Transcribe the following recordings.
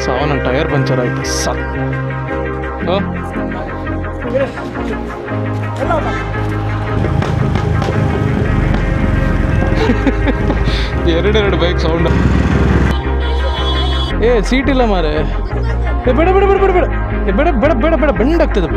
ಸಾವನ tyre puncture ಆಯ್ತು ಸಕ್. ಎರಡೆರಡು bike sound. Seat ಇಲ್ಲ ಮಾರೆ. ಬೇಡ ಬೇಡ ಬೇಡ ಬೇಡ ಬೇಡ ಬೇಡ ಬೇಡ ಬೇಡ ಬೇಡ ಬೆಂಡಾಗ್ತದೆ.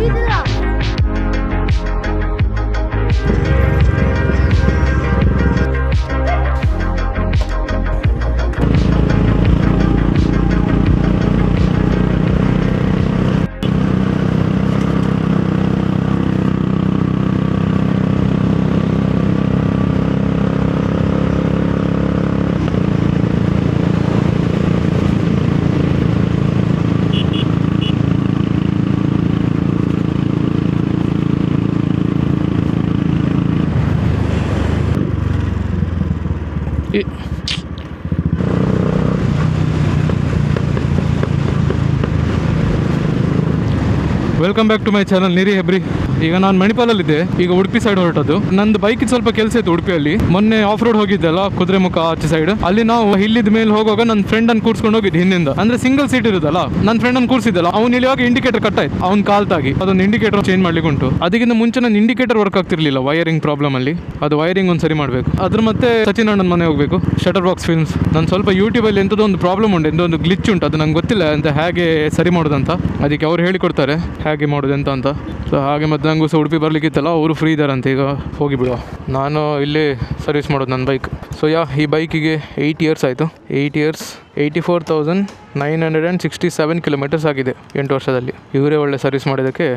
Welcome back to my channel Niri Hebri. ಈಗ ನಾನು ಮಣಿಪಾಲಲ್ಲಿದ್ದೆ, ಈಗ ಉಡುಪಿ ಸೈಡ್ ಹೊರಟದ್ದು. ನಂದು ಬೈಕ್ ಸ್ವಲ್ಪ ಕೆಲಸ ಇತ್ತು ಉಡುಪಿಯಲ್ಲಿ. ಮೊನ್ನೆ ಆಫ್ ರೋಡ್ ಹೋಗಿದ್ದೆಲ್ಲ ಕುದುರೆಮುಖ ಆಚೆ ಸೈಡ್. ಅಲ್ಲಿ ನಾವು ಇಲ್ಲಿದ ಮೇಲೆ ಹೋಗುವಾಗ ನನ್ನ ಫ್ರೆಂಡ್ ಅನ್ನು ಕೂರ್ಸ್ಕೊಂಡು ಹೋಗಿದ್ದು ಹಿಂದಿಂದ. ಅಂದ್ರೆ ಸಿಂಗಲ್ ಸೀಟ್ ಇರುದಲ್ಲ, ನನ್ನ ಫ್ರೆಂಡ್ ಅನ್ನು ಕೂರಿಸಿದ್ದಲ್ಲ, ಅವ್ನು ಇಲ್ಲಿವಾಗ ಇಂಡಿಕೇಟರ್ ಕಟ್ ಆಯ್ತು, ಅವ್ನ ಕಾಲ್ ತಾಗಿ. ಅದೊಂದು ಇಂಡಿಕೇಟರ್ ಚೇಂಜ್ ಮಾಡ್ಲಿಕ್ಕೆ ಉಂಟು. ಅದಕ್ಕಿಂತ ಮುಂಚೆ ನನ್ನ ಇಂಡಿಕೇಟರ್ ವರ್ಕ್ ಆಗ್ತಿರ್ಲಿಲ್ಲ ವೈರಿಂಗ್ ಪ್ರಾಬ್ಲಮ್ ಅಲ್ಲಿ. ಅದು ವೈರಿಂಗ್ ಒಂದು ಸರಿ ಮಾಡಬೇಕು. ಅದ್ರ ಮತ್ತೆ ಸಚಿನ್ ಅಣ್ಣನ ಮನೆ ಹೋಗಬೇಕು, ಶಟರ್ ಬಾಕ್ಸ್ ಫಿಲ್ಮ್ಸ್. ನಾನು ಸ್ವಲ್ಪ ಯೂಟ್ಯೂಬಲ್ಲಿ ಎಂಥದ್ದು ಒಂದು ಪ್ರಾಬ್ಲಮ್ ಉಂಟು, ಎಂದೊಂದು ಗ್ಲಿಚ್ ಉಂಟು, ಅದು ನಂಗೆ ಗೊತ್ತಿಲ್ಲ ಅಂತ ಹೇಗೆ ಸರಿ ಮಾಡೋದಂತ. ಅದಕ್ಕೆ ಅವ್ರು ಹೇಳಿಕೊಡ್ತಾರೆ ಹೇಗೆ ಮಾಡೋದಂತ ಅಂತ. ಸೊ ಹಾಗೆ ಮತ್ತೆ ನಂಗೂ ಸಹ ಉಡುಪಿ ಬರ್ಲಿಕ್ಕಿತ್ತಲ್ಲ, ಅವರು ಫ್ರೀ ಇದ್ದಾರಂತೆ, ಈಗ ಹೋಗಿ ಬಿಡುವ. ನಾನು ಇಲ್ಲಿ ಸರ್ವಿಸ್ ಮಾಡೋದು ನನ್ನ ಬೈಕ್. ಸೊ ಈ ಬೈಕಿಗೆ 8 ಇಯರ್ಸ್ ಆಯಿತು. 8 ಇಯರ್ಸ್ 84,967 ಕಿಲೋಮೀಟರ್ಸ್ ಆಗಿದೆ 8 ವರ್ಷದಲ್ಲಿ. ಇವರೇ ಒಳ್ಳೆ ಸರ್ವಿಸ್ ಮಾಡಿದ್ದಕ್ಕೆ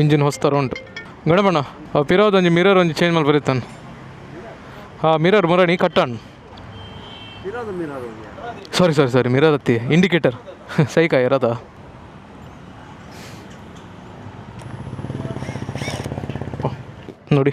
ಇಂಜಿನ್ ಹೊಸ್ತರ ಉಂಟು. ಗಣಪಣ್ಣ ಪಿರೋದು ಒಂಜಿ ಮಿರರ್ ಒಂಜಿ ಚೇಂಜ್ ಮಾಡಿ ಬರೀತಾನೆ. ಮಿರರ್ ಮುರಣಿ ಕಟ್ಟಾನು. ಸಾರಿ ಮಿರರ್ ಹತ್ತಿ ಇಂಡಿಕೇಟರ್ ಸೈಕಾ ಇರೋದಾ. ನೋಡಿ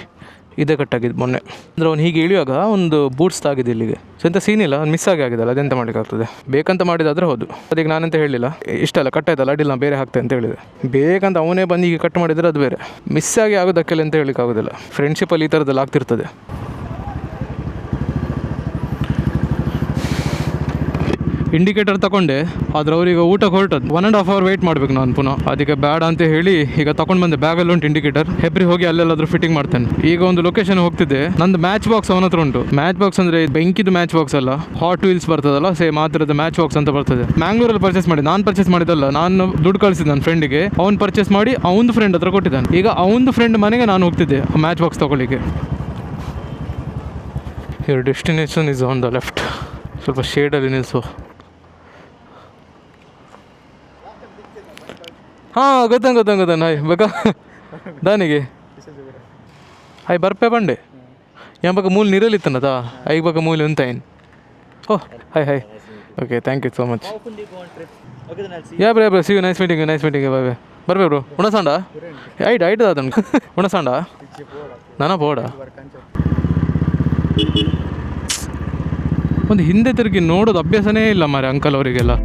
ಇದೇ ಕಟ್ಟಾಗಿದ್ದು ಮೊನ್ನೆ. ಅಂದರೆ ಅವ್ನು ಹೀಗೆ ಇಳಿಯುವಾಗ ಒಂದು ಬೂಟ್ಸ್ ತಾಗಿದೆ ಇಲ್ಲಿಗೆ. ಸೊ ಎಂಥ ಸೀನ್ ಇಲ್ಲ, ಮಿಸ್ ಆಗಿದಲ್ಲ, ಅದೆಂತ ಮಾಡಲಿಕ್ಕಾಗ್ತದೆ. ಬೇಕಂತ ಮಾಡಿದಾದರೆ ಹೌದು. ಅದಕ್ಕೆ ನಾನೆಂತ ಹೇಳಿಲ್ಲ, ಇಷ್ಟಲ್ಲ ಕಟ್ಟಾಯ್ತಲ್ಲ ಅಡ್ಡಿಲ್ಲ ನಾನು ಬೇರೆ ಹಾಕ್ತೆ ಅಂತ ಹೇಳಿದೆ. ಬೇಕಂತ ಅವನೇ ಬಂದು ಈಗ ಕಟ್ ಮಾಡಿದರೆ ಅದು ಬೇರೆ. ಮಿಸ್ ಆಗಿ ಆಗೋದಕ್ಕೆಲ್ಲ ಅಂತ ಹೇಳಿಕ್ಕಾಗೋದಿಲ್ಲ. ಫ್ರೆಂಡ್ಶಿಪ್ಪಲ್ಲಿ ಈ ಥರದ್ದೆಲ್ಲ ಆಗ್ತಿರ್ತದೆ. ಇಂಡಿಕೇಟರ್ ತಗೊಂಡೆ, ಆದರೆ ಅವ್ರಿಗೆ ಊಟಕ್ಕೆ ಹೊರಟದ್ದು 1.5 hour ವೆಯ್ಟ್ ಮಾಡಬೇಕು ನಾನು ಪುನಃ. ಅದಕ್ಕೆ ಬೇಡ ಅಂತ ಹೇಳಿ ಈಗ ತಗೊಂಡು ಬಂದೆ. ಬ್ಯಾಗಲ್ಲಿ ಉಂಟು ಇಂಡಿಕೇಟರ್. ಹೆಬ್ರಿ ಹೋಗಿ ಅಲ್ಲೆಲ್ಲಾದ್ರೂ ಫಿಟ್ಟಿಂಗ್ ಮಾಡ್ತೇನೆ. ಈಗ ಒಂದು ಲೊಕೇಶನ್ ಹೋಗ್ತಿದ್ದೆ. ನಂದು ಮ್ಯಾಚ್ ಬಾಕ್ಸ್ ಅವನ ಹತ್ರ ಉಂಟು. ಮ್ಯಾಚ್ ಬಾಕ್ಸ್ ಅಂದರೆ ಬೆಂಕಿದು ಮ್ಯಾಚ್ ಬಾಕ್ಸ್ ಅಲ್ಲ, ಹಾಟ್ ವೀಲ್ಸ್ ಬರ್ತದಲ್ಲ, ಸೇಮ್ ಆ ಥರದ ಮ್ಯಾಚ್ ಬಾಕ್ಸ್ ಅಂತ ಬರ್ತದೆ. ಮ್ಯಾಂಗ್ಳೂರಲ್ಲಿ ಪರ್ಚೇಸ್ ಮಾಡಿ, ನಾನು ಪರ್ಚೇಸ್ ಮಾಡಿದ್ದಲ್ಲ, ನಾನು ದುಡ್ಡು ಕಳಿಸಿದ್ದೆ ನನ್ನ ಫ್ರೆಂಡಿಗೆ. ಅವ್ನು ಪರ್ಚೇಸ್ ಮಾಡಿ ಅವನ ಫ್ರೆಂಡ್ ಹತ್ರ ಕೊಟ್ಟಿದ್ದಾನೆ. ಈಗ ಅವನ ಫ್ರೆಂಡ್ ಮನೆಗೆ ನಾನು ಹೋಗ್ತಿದ್ದೆ ಮ್ಯಾಚ್ ಬಾಕ್ಸ್ ತೊಗೊಳ್ಳಿಕ್ಕೆ. Your destination is on the left. ಸ್ವಲ್ಪ ಶೇಡಲ್ಲಿ ನಿಲ್ಲಿಸು. ಗೊತ್ತಾಗ ಹಾಯ್ ಬೇಕಾ ದಾನಿಗೆ ಹಾಯ್ ಬರ್ಪೆ ಬಂಡೆ ಯಾ ಬಕ ಮೂಲ ನೀರಲ್ಲಿತ್ತನದ ಐಗೆ ಬಕ ಮೂಲ ಉಂತಾಯಿನ್. Oh hi okay thank you so much. Yeah bro see you. Nice meeting bye. ಬರ್ಬೇ ಬ್ರೋ ಉಣಸಾಂಡ ಐಟ್ ಅದನ್ನು ಉಣಸಾಂಡ ನಾನಾ ಬೋಡ ಒಂದು ಹಿಂದೆ ತಿರುಗಿ ನೋಡೋದು ಅಭ್ಯಾಸನೇ ಇಲ್ಲ ಮಾರೆ ಅಂಕಲ್ ಅವರಿಗೆಲ್ಲ.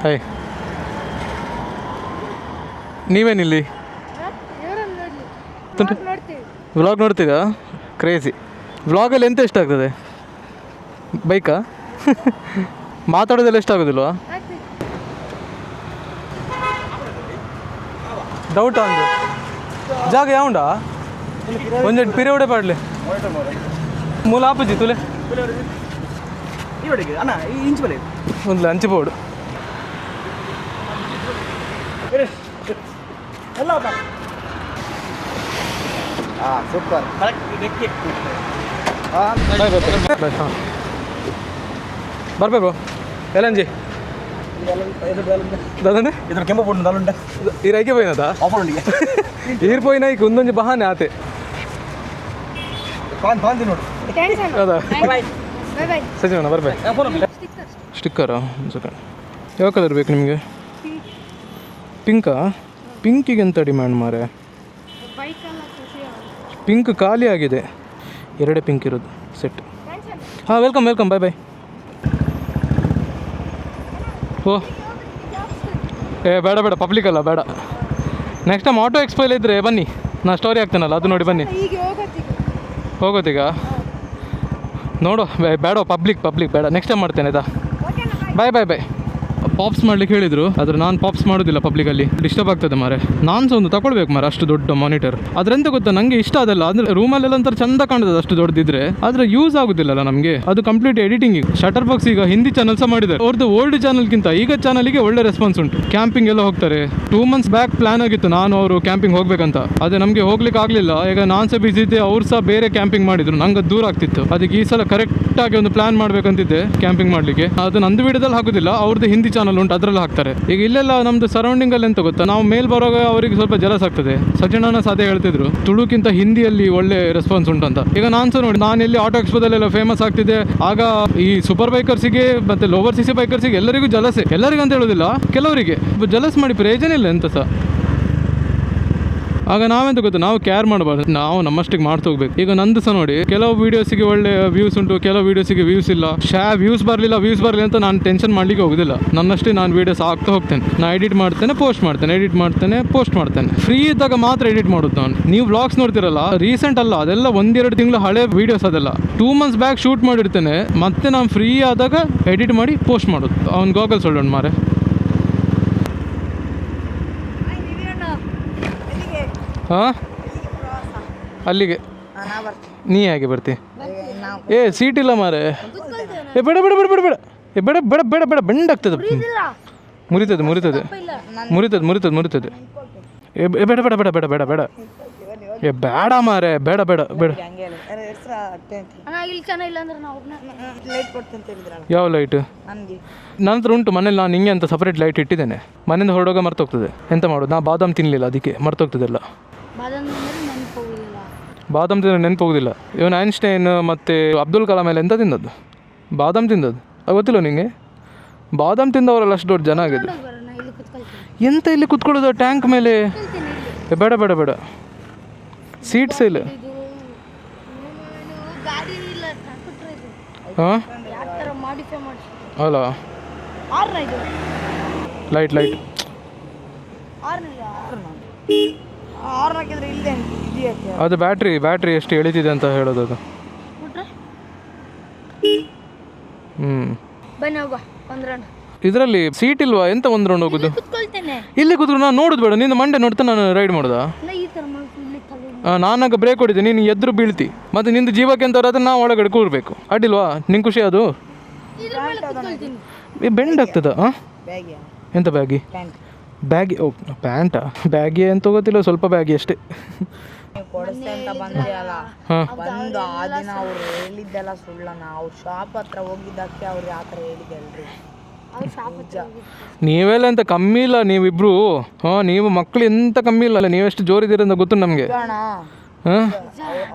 ಹಾಯ್ ನೀವೇನಿಲ್ಲಿ ವ್ಲಾಗ್ ನೋಡ್ತೀರಾ? ಕ್ರೇಜಿ. ವ್ಲಾಗಲ್ಲಿ ಎಂತ ಇಷ್ಟ ಆಗ್ತದೆ? ಬೈಕಾ? ಮಾತಾಡೋದೆಲ್ಲ ಇಷ್ಟ ಆಗೋದಿಲ್ವಾ? ಡೌಟ್ ಅಂದು ಜಾಗ ಯಾವುಂಡಾ ಒಂದೆರಡು ಪಿರಿಯೋಡೆ ಪಾಡ್ಲಿ ಮೂಲ ಆಪುಜಿ ತುಲೆ ಒಂದು ಲಂಚ್ ಬೋರ್ಡ್ ಸೂಪರ್ ಕರೆಕ್ಟ್ ಇದಕ್ಕೆ ಬಾಯ್ ಹಾಂ ಬರ್ಬೇಕು ఎలంజీ దాదానే ఇద్దరు కెంప పోతుంది దాలుంటే ఈ రైకే పోయినదా ఆఫర్ ఉండి ఈరిపోయినా ఇక ఉందని బహానే ఆతే ಪಾನ್ ತಿನ್ನೋಡು ಅದ ಬಾಯ್ ಬಾಯ್ ಸಜಿನ ಬರ್ಬೇ ಸ್ಟಿಕ್ಕರಾ ಸೆಕೆಂಡ್ ಯಾವ ಕಲರ್ ಬೇಕು ನಿಮಗೆ ಪಿಂಕಾ ಪಿಂಕಿಗೆ ಎಂತ ಡಿಮ್ಯಾಂಡ್ ಮಾರೆ ಪಿಂಕ್ ಖಾಲಿ ಆಗಿದೆ ಎರಡೇ ಪಿಂಕ್ ಇರೋದು ಸೆಟ್ ಹಾಂ ವೆಲ್ಕಮ್ ವೆಲ್ಕಮ್ ಬಾಯ್ ಬಾಯ್ ಓ ಬೇಡ ಬೇಡ ಪಬ್ಲಿಕ್ ಅಲ್ಲ ಬೇಡ ನೆಕ್ಸ್ಟ್ ಟೈಮ್ ಆಟೋ ಎಕ್ಸ್ಪೋಲ್ ಇದ್ದರೆ ಬನ್ನಿ ನಾ ಸ್ಟೋರಿ ಹಾಕ್ತೇನಲ್ಲ ಅದು ನೋಡಿ ಬನ್ನಿ ಹೋಗೋತೀಗ ನೋಡು ಬೇಡ ಪಬ್ಲಿಕ್ ಬೇಡ ನೆಕ್ಸ್ಟ್ ಟೈಮ್ ಮಾಡ್ತೇನೆ ಆಯ್ತಾ ಬಾಯ್ ಬಾಯ್ ಬಾಯ್ ಪಾಪ್ಸ್ ಮಾಡ್ಲಿಕ್ಕೆ ಹೇಳಿದ್ರು ಆದರೆ ನಾನು ಪಾಪ್ಸ್ ಮಾಡೋದಿಲ್ಲ ಪಬ್ಲಿಕಲ್ಲಿ ಡಿಸ್ಟರ್ಬ್ ಆಗ್ತದೆ ಮಾರೆ ನಾನು ಸಹ ಒಂದು ತಗೊಳ್ಬೇಕು ಮಾರೆ ಅಷ್ಟು ದೊಡ್ಡ ಮಾನಿಟರ್ ಅದರೆಂತ ಗೊತ್ತಾ ನನಗೆ ಇಷ್ಟ ಅದಲ್ಲ ಅಂದರೆ ರೂಮಲ್ಲೆಲ್ಲ ಒಂಥರ ಚಂದ ಕಾಣ್ತದೆ ಅಷ್ಟು ದೊಡ್ಡದಿದ್ರೆ ಆದರೆ ಯೂಸ್ ಆಗೋದಿಲ್ಲಲ್ಲ ನಮಗೆ ಅದು ಕಂಪ್ಲೀಟ್ ಎಡಿಟಿಂಗ್ ಶಟರ್ ಬಾಕ್ಸ್ ಈಗ ಹಿಂದಿ ಚಾನಲ್ ಸಹ ಮಾಡಿದ್ದಾರೆ ಅವ್ರದ್ದು ಓಲ್ಡ್ ಚಾನಲ್ಗಿಂತ ಈಗ ಚಾನಲ್ಗೆ ಒಳ್ಳೆ ರೆಸ್ಪಾನ್ಸ್ ಉಂಟು ಕ್ಯಾಂಪಿಂಗ್ ಎಲ್ಲ ಹೋಗ್ತಾರೆ 2 months ಬ್ಯಾಕ್ ಪ್ಲಾನ್ ಆಗಿತ್ತು ನಾನು ಅವರು ಕ್ಯಾಂಪಿಂಗ್ ಹೋಗ್ಬೇಕಂತ ಅದೇ ನಮಗೆ ಹೋಗ್ಲಿಕ್ಕೆ ಆಗಲಿಲ್ಲ ಈಗ ನಾನು ಸಹ ಬಿಸಿ ಇದ್ದೆ ಅವ್ರು ಸಹ ಬೇರೆ ಕ್ಯಾಂಪಿಂಗ್ ಮಾಡಿದ್ರು ನಂಗೆ ದೂರ ಆಗ್ತಿತ್ತು ಅದಕ್ಕೆ ಈ ಸಲ ಕರೆಕ್ಟಾಗಿ ಒಂದು ಪ್ಲಾನ್ ಮಾಡ್ಬೇಕಂತಿದ್ದೆ ಕ್ಯಾಂಪಿಂಗ್ ಮಾಡಲಿಕ್ಕೆ ಅದು ನಂದು ವಿಡಿಯೋದಲ್ಲಿ ಹಾಕೋದಿಲ್ಲ ಅವ್ರದ್ದು ಹಿಂದಿ ಚಾನಲ್ ಉಂಟು ಅದರಲ್ಲಿ ಹಾಕ್ತಾರೆ ಈಗ ಇಲ್ಲೆಲ್ಲ ನಮ್ದು ಸರೌಂಡಿಂಗ್ ಅಲ್ಲಿ ಎಂತ ಗೊತ್ತಾ ನಾವು ಮೇಲ್ ಬರುವಾಗ ಅವರಿಗೆ ಸ್ವಲ್ಪ ಜಲಸ್ ಆಗ್ತದೆ ಸಚಿನಣ್ಣ ಸಾಧ್ಯ ಹೇಳ್ತಿದ್ರು ತುಳುಕ್ಕಿಂತ ಹಿಂದಿಯಲ್ಲಿ ಒಳ್ಳೆ ರೆಸ್ಪಾನ್ಸ್ ಉಂಟು ಅಂತ ಈಗ ನಾನು ಸಹ ನೋಡಿ ನಾನು ಎಲ್ಲಿ ಆಟೋ ಎಕ್ಸ್ಪೋದಲ್ಲೆಲ್ಲ ಫೇಮಸ್ ಆಗ್ತಿದೆ ಆಗ ಈ ಸೂಪರ್ ಬೈಕರ್ಸಿಗೆ ಮತ್ತೆ ಲೋವರ್ ಸಿಸಿ ಬೈಕರ್ಸಿಗೆ ಎಲ್ಲರಿಗೂ ಜಲಸೆ ಎಲ್ಲರಿಗೂ ಅಂತ ಹೇಳೋದಿಲ್ಲ ಕೆಲವರಿಗೆ ಜಲಸ್ ಮಾಡಿ ಪ್ರಯೋಜನ ಇಲ್ಲ ಎಂತ ಸಹ ಆಗ ನಾವೆಂತ ಗೊತ್ತಾ ನಾವು ಕೇರ್ ಮಾಡಬಾರ್ದು ನಾವು ನಮ್ಮಷ್ಟಿಗೆ ಮಾಡ್ತಾ ಹೋಗ್ಬೇಕು ಈಗ ನಂದು ಸಹ ನೋಡಿ ಕೆಲವು ವೀಡಿಯೋಸಿಗೆ ಒಳ್ಳೆ ವ್ಯೂಸ್ ಉಂಟು ಕೆಲವು ವೀಡಿಯೋಸಿಗೆ ವ್ಯೂಸ್ ಇಲ್ಲ ವ್ಯೂಸ್ ಬರಲಿಲ್ಲ ಅಂತ ನಾನು ಟೆನ್ಷನ್ ಮಾಡ್ಲಿಕ್ಕೆ ಹೋಗೋದಿಲ್ಲ ನನ್ನಷ್ಟೇ ನಾನು ವೀಡಿಯೋಸ್ ಹಾಕ್ತಾ ಹೋಗ್ತೇನೆ ನಾನು ಎಡಿಟ್ ಮಾಡ್ತೇನೆ ಪೋಸ್ಟ್ ಮಾಡ್ತೇನೆ ಫ್ರೀ ಇದ್ದಾಗ ಮಾತ್ರ ಎಡಿಟ್ ಮಾಡೋದು ನಾನು ನೀವು ವ್ಲಾಗ್ಸ್ ನೋಡ್ತಿರಲ್ಲ ರೀಸೆಂಟ್ ಅಲ್ಲ ಅದೆಲ್ಲ 1-2 ತಿಂಗಳು ಹಳೆ ವೀಡಿಯೋಸ್ ಅದೆಲ್ಲ 2 months ಬ್ಯಾಕ್ ಶೂಟ್ ಮಾಡಿರ್ತೇನೆ ಮತ್ತೆ ನಾನು ಫ್ರೀ ಆದಾಗ ಎಡಿಟ್ ಮಾಡಿ ಪೋಸ್ಟ್ ಮಾಡೋದು ಅವ್ನು ಗಾಗಲ್ಸ್ ಹೊಳ್ಳೋಣ ಮಾರೆ ಹಾಂ ಅಲ್ಲಿಗೆ ನೀ ಹೇಗೆ ಬರ್ತಿ ಸೀಟ್ ಇಲ್ಲ ಮಾರೆ ಬೇಡ ಬೇಡ ಬೇಡ ಬೇಡ ಬೇಡ ಬೇಡ ಬೇಡ ಬೇಡ ಬೇಡ ಬೆಂಡಾಗ್ತದೆ ಮುರಿತದೆ ಬೇಡ ಬೇಡ ಬೇಡ ಬೇಡ ಬೇಡ ಬೇಡ ಬೇಡ ಮಾರೆ ಬೇಡ ಬೇಡ ಬೇಡ ಯಾವ ಲೈಟ್ ನನ್ನ ಹತ್ರ ಉಂಟು ಮನೇಲಿ ನಾನು ಹಿಂಗೆ ಅಂತ ಸಪ್ರೇಟ್ ಲೈಟ್ ಇಟ್ಟಿದ್ದೇನೆ ಮನೆಯಿಂದ ಹೊರಡೋಗ ಮರ್ತೋಗ್ತದೆ ಎಂತ ಮಾಡೋದು ನಾ ಬಾದಾಮ್ ತಿನ್ನಲಿಲ್ಲ ಅದಕ್ಕೆ ಮರ್ತೋಗ್ತದೆಲ್ಲ ಬಾದಾಮ್ ತಿಂದರೆ ನೆನಪೋಗೋದಿಲ್ಲ ಇವನು ಐನ್ಸ್ಟೈನ್ ಮತ್ತು ಅಬ್ದುಲ್ ಕಲಾಂ ಎಲ್ಲ ಎಂತ ತಿಂದದ್ದು ಬಾದಾಮ್ ತಿಂದದ್ದು ಗೊತ್ತಿಲ್ಲ ನಿಮಗೆ ಬಾದಾಮ್ ತಿಂದವರೆಲ್ಲ ಅಷ್ಟು ದೊಡ್ಡ ಜನ ಆಗಿದೆ ಎಂತ ಇಲ್ಲಿ ಕುತ್ಕೊಳ್ಳೋದು ಟ್ಯಾಂಕ್ ಮೇಲೆ ಬೇಡ ಬೇಡ ಬೇಡ ಸೀಟ್ಸ್ ಇಲ್ಲ ಹಾಂ ಅಲ್ಲ ಲೈಟ್ ಅದು ಬ್ಯಾಟ್ರಿ ಎಷ್ಟು ಎಳಿತಿದೆ ಅಂತ ಹೇಳೋದು ಅದು ಇದರಲ್ಲಿ ಸೀಟ್ ಇಲ್ವಾ ಎಂತ ಒಂದು ರೌಂಡ್ ಹೋಗುದು ಇಲ್ಲಿ ಕೂತ್ರು ನಾನು ನೋಡುದು ಬೇಡ ನಿನ್ನ ಮಂಡೆ ನೋಡ್ತಾ ನಾನು ರೈಡ್ ಮಾಡೋದಾ ನಾನಾಗ ಬ್ರೇಕ್ ಹೊಡಿದೆ ನೀನು ಎದುರು ಬೀಳ್ತಿ ಮತ್ತೆ ನಿಂದು ಜೀವಕ್ಕೆ ಅಂತ ಅದನ್ನ ನಾವು ಒಳಗಡೆ ಕೂರ್ಬೇಕು ಅಡ್ಡಿಲ್ವಾ ನಿಂಗೆ ಖುಷಿ ಅದು ಬೆಂಡ್ ಆಗ್ತದ ಎಂತ ಬ್ಯಾಗಿ ಓ ಪ್ಯಾಂಟಾ ಬ್ಯಾಗಿ ಅಂತ ಗೊತ್ತಿಲ್ಲ ಸ್ವಲ್ಪ ಬ್ಯಾಗಿ ಅಷ್ಟೇ ಬಂದು ಆ ದಿನ ಅವ್ರು ಹೇಳಿದ್ದೆಲ್ಲ ಸುಳ್ಳನ ಅವ್ರ ಶಾಪ್ ಹತ್ರ ಹೋಗಿದ್ದಕ್ಕೆ ಅವ್ರು ಯಾವ ಥರ ಹೇಳಿದ್ದಲ್ರಿ ನೀವೆಲ್ಲ ಎಂತ ಕಮ್ಮಿ ಇಲ್ಲ ನೀವಿಬ್ರು ನೀವು ಮಕ್ಕಳು ಎಂತ ಕಮ್ಮಿ ಇಲ್ಲ ನೀವೆಷ್ಟು ಜೋರಿದ್ದೀರಿ ಅಂತ ಗೊತ್ತು ನಮಗೆ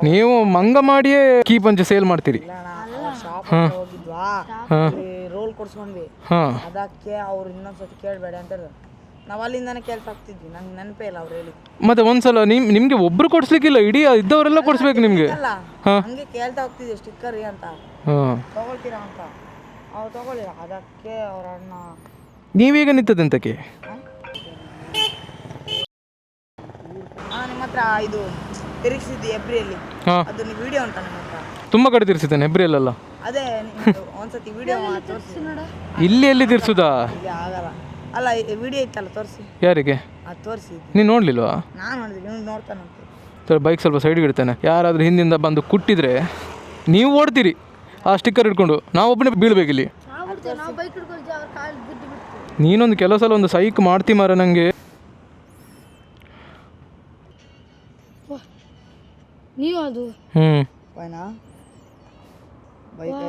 ನೀವು ಮಂಗ ಮಾಡಿಯೇ ಕೀ ಪಂಚ ಸೇಲ್ ಮಾಡ್ತೀರಿ ರೋಲ್ ಕೊಡ್ಸ್ಕೊಂಡ್ವಿ ಅದಕ್ಕೆ ಅವ್ರು ಇನ್ನೊಂದ್ಸತಿ ಕೇಳಬೇಡ ಅಂತ ನಾವು ಅಲ್ಲಿಂದಾನೆ ಕೆಲಸ ಆಗ್ತಿದ್ವಿ ನಂಗೆ ನೆನಪೇ ಇಲ್ಲ ಅವ್ರು ಹೇಳಿ ಮತ್ತೆ ಒಂದ್ಸಲ ನಿಮ್ಗೆ ಒಬ್ರು ಕೊಡ್ಸ್ಲಿಕ್ಕಿಲ್ಲ ಇಡೀ ಇದ್ದವರೆಲ್ಲ ಕೊಡ್ಸ್ಬೇಕು ನಿಮ್ಗೆ ಹಂಗೆ ಕೇಳ್ತಾ ಹೋಗ್ತಿದ್ವಿ ಸ್ಟಿಕ್ಕರ್ ಅಂತ ತಗೊಳ್ತೀರಾ ಅಂತ ಅವ್ರು ತಗೊಳ್ಳಿಲ್ಲ ಅದಕ್ಕೆ ಅವ್ರ ಅಣ್ಣ ನೀವೀಗ ನಿಂತದೆಂತಕ್ಕೆ ನಿಮ್ಮ ಹತ್ರ ಇದು ತಿರುಗಿಸಿದ್ದು ಎಬ್ರಿಯಲ್ಲಿ ಅದನ್ನ ವಿಡಿಯೋ ಉಂಟಾ ನಿಮ್ಮ ಹತ್ರ ತುಂಬಾ ಕಡೆ ತಿರ್ಸಿದ್ದೇನೆ ಎಬ್ರಿಯಲ್ಲ ಅದೇ ಒಂದ್ಸತಿ ವಿಡಿಯೋ ತೋರಿಸಿ ಎಲ್ಲಿ ತಿರ್ಸುದಾ ಆಗಲ್ಲ ಅಲ್ಲ ವಿಡಿಯೋ ಇತ್ತಲ್ಲ ತೋರಿಸಿ ಯಾರಿಗೆ ಅದು ತೋರಿಸಿ ನೀನು ನೋಡ್ಲಿಲ್ವಾ ನಾನು ನೋಡಿದ್ವಿ ನೀವು ನೋಡ್ತಾನಂತೆ ಬೈಕ್ ಸ್ವಲ್ಪ ಸೈಡ್ಗೆ ಇಡ್ತೇನೆ ಯಾರಾದ್ರೂ ಹಿಂದಿಂದ ಬಂದು ಕುಟ್ಟಿದ್ರೆ ನೀವು ಓಡ್ತೀರಿ ಆ ಸ್ಟಿಕ್ಕರ್ ಇಟ್ಕೊಂಡು ನಾವೊಬ್ಬನೇ ಬೀಳ್ಬೇಕಿಲ್ಲಿ ನೀನೊಂದು ಕೆಲವು ಸಲ ಒಂದು ಸೈಕ್ ಮಾಡ್ತಿ ಮಾರ ನನಗೆ ನೀವು ಅದು ಪೈನಾ ಬೈಕ್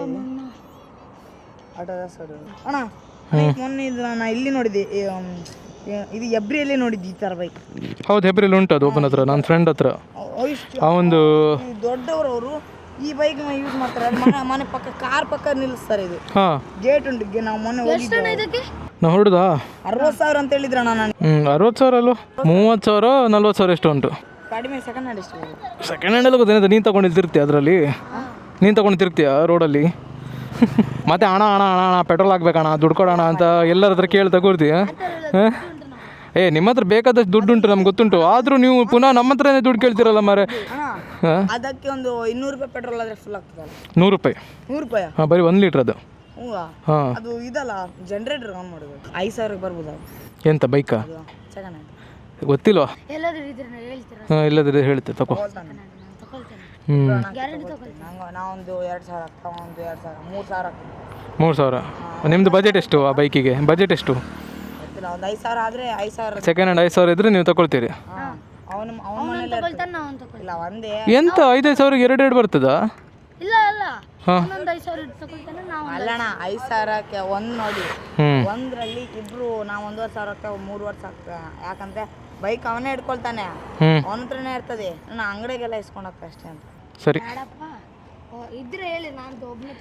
ಆಟೋದ ಸರ್ ಅಣ್ಣ ಮೊನ್ನೆ ಇದು ನಾನು ಇಲ್ಲಿ ನೋಡಿದ್ದೆ ಇದು ಎಬ್ರಿಯಲ್ಲಿ ನೋಡಿದ್ದೆ ಈ ಥರ ಬೈಕ್. ಹೌದು, ಹೆಬ್ರಿಲ್ ಉಂಟು ಅದು ಒಬ್ಬನ ಹತ್ರ, ನನ್ನ ಫ್ರೆಂಡ್ ಹತ್ರ. ಆ ಒಂದು ದೊಡ್ಡವರು ಅವರು ಈ ಬೈಕ್ ಯೂಸ್ ಮಾಡ್ತಾರೆ. ಅದು ಮನೆ ಪಕ್ಕ ಕಾರ್ ಪಕ್ಕ ನಿಲ್ಲಿಸ್ತಾರೆ. ಇದು ಹಾಂ ಗೇಟ್ ಉಂಟು. ನಾವು ಮೊನ್ನೆ ಹೋಗಿದ್ದೆ. ಇದಕ್ಕೆ ನಾ ಹೊಡೆದಾ 60,000 ಅಂತ ಹೇಳಿದ್ರಣ್ಣ ನಾನು. 60,000 ಅಲ್ಲೋ 30,000 40,000 ಎಷ್ಟು ಉಂಟು. ಕಡಿಮೆ ಸೆಕೆಂಡ್ ಹ್ಯಾಂಡ್ ಎಷ್ಟು? ಸೆಕೆಂಡ್ ಹ್ಯಾಂಡ್ ಎಲ್ಲ ಗೊತ್ತೇನೆ, ನೀನು ತಗೊಂಡು ತಿರ್ತೀಯ ಅದರಲ್ಲಿ, ನೀನು ತಗೊಂಡು ತಿರ್ತೀಯ ರೋಡಲ್ಲಿ. ಮತ್ತೆ ಹಣ ಹಣ ಹಣ ಹಣ ಪೆಟ್ರೋಲ್ ಹಾಕ್ಬೇಕಣ್ಣ, ದುಡ್ಡು ಕೊಡೋಣ ಅಂತ ಎಲ್ಲರ ಹತ್ರ ಕೇಳಿ ತಗೊಳ್ತೀಯ. ನಿಮ್ಮ ಹತ್ರ ಬೇಕಾದಷ್ಟು ದುಡ್ಡು ಉಂಟು, ನಮ್ಗೆ ಗೊತ್ತುಂಟು. ಆದರೂ ನೀವು ಪುನಃ ನಮ್ಮ ಹತ್ರನೇ ದುಡ್ಡು ಕೇಳ್ತಿರಲ್ಲ ಮಾರೆ. ಅದಕ್ಕೆ ಒಂದು 200 ರೂಪಾಯಿ ಪೆಟ್ರೋಲ್ ಆದರೆ ಫುಲ್ ಆಗ್ತದಲ್ಲ. 100 ರೂಪಾಯಿ. 100 ರೂಪಾಯಿ? ಹಾಂ, ಬರೀ 1 ಲೀಟ್ರ್ ಅದು. ಹಾಂ, ಅದು ಇದಲ್ಲ ಜನರೇಟರ್ ಆನ್ ಮಾಡೋದು. 5,000ಕ್ಕೆ ಬರ್ಬೋದು. ಎಂತ ಬೈಕಾ? ಸೆಕೆಂಡ್ ಹ್ಯಾಂಡ್ ಗೊತ್ತಿಲ್ವಾ? ಎಲ್ಲಾದ್ರೂ ಇದ್ರೆ ಹೇಳ್ತೀರಾ? ಹಾಂ, ಇಲ್ಲದ್ರೆ ಹೇಳ್ತೆ ತಗೋ. ಗ್ಯಾರಂಟಿ ತಗೊಳ್ತೀನಿ. ನಾವೊಂದು 2,000 ಆಗ್ತಾವ, ಒಂದು 2,000 3,000 ಆಗ್ತದೆ. 3,000. ನಿಮ್ಮದು ಬಜೆಟ್ ಎಷ್ಟು ಆ ಬೈಕಿಗೆ? ಬಜೆಟ್ ಎಷ್ಟು? ಗೊತ್ತಿಲ್ಲ, ಒಂದು 5,000 ಆದರೆ 5,000. ಸೆಕೆಂಡ್ ಹ್ಯಾಂಡ್ 5,000 ಇದ್ರೆ ನೀವು ತಗೊಳ್ತೀರಿ? ಅವನ ಮನೇಲಿ ಇಲ್ಲ ಒಂದೇ. ಎಂತ 5,000ಗೆ 2 ಬರ್ತದಾ? ಇಲ್ಲ ಅಲ್ಲ, ಒಂದೊಂದು 5,000 ತಗೊಳ್ತಾನೆ ನಾವು. ಅಲ್ಲಣ್ಣ, 5,000ಕ್ಕೆ ಒಂದು ನೋಡಿ, ಒಂದರಲ್ಲಿ ಇಬ್ರು ನಾವು 1,500ಕ್ಕೆ 3 ವರ್ಷ ಆಗ್ತದೆ. ಯಾಕಂದ್ರೆ ಬೈಕ್ ಅವನೇ ಇಟ್ಕೊಳ್ತಾನೆ, ಅವನ ಹತ್ರನೇ ಇರ್ತದೆ. ನಾನು ಅಂಗಡಿಗೆಲ್ಲ ಇಸ್ಕೊಂಡು ಹೋಗ್ತಾ ಅಷ್ಟೇ ಅಂತ. ಸರಿ, ಬೇಡಪ್ಪ ಇದ್ರೆ ಹೇಳಿ, ನಾನು ಒಬ್ಬನೇ